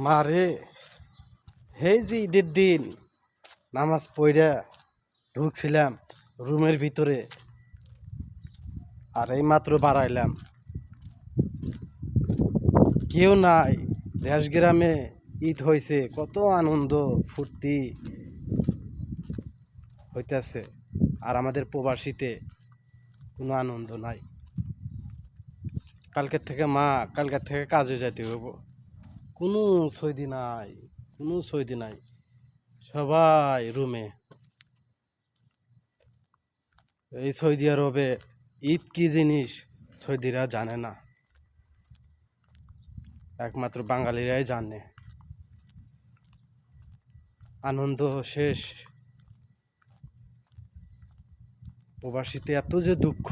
মারে হেই যে ঈদের দিন নামাজ পড়া ঢুকছিলাম রুমের ভিতরে, আর এই মাত্র বাড়াইলাম, কেউ নাই। দেশ গ্রামে ঈদ হয়েছে, কত আনন্দ ফুর্তি হইতেছে, আর আমাদের প্রবাসীতে কোনো আনন্দ নাই। কালকের থেকে কাজে যেতে হইব, কোনো সইদি নাই, কোনো সইদি নাই, সবাই রুমে। এই সৌদি আরবে ঈদ কি জিনিস সৌদিরা জানে না, একমাত্র বাঙালিরাই জানে। আনন্দ শেষ, প্রবাসীতে এত যে দুঃখ,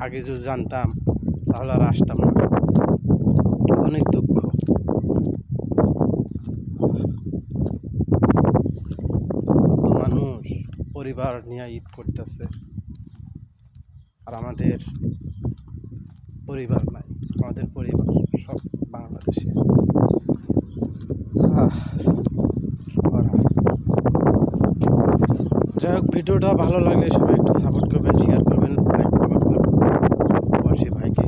আগে যদি জানতাম তাহলে আর আসতাম না। অনেক দুঃখ। কত মানুষ পরিবার নিয়ে ঈদ করতেছে, আর আমাদের পরিবার নাই। আমাদের পরিবার সব বাংলাদেশে। যাই হোক, ভিডিওটা ভালো লাগলে সবাই একটু সাপোর্ট করবেন, শেয়ার করবেন, লাইক কমেন্ট করবেন। প্রবাসী ভাইকে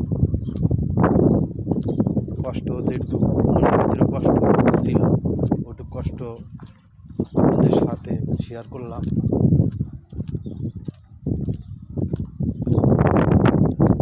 কষ্ট যেটুকু মনের ভিতরে কষ্ট ছিল, ওটুকু কষ্ট আপনাদের সাথে শেয়ার করলাম।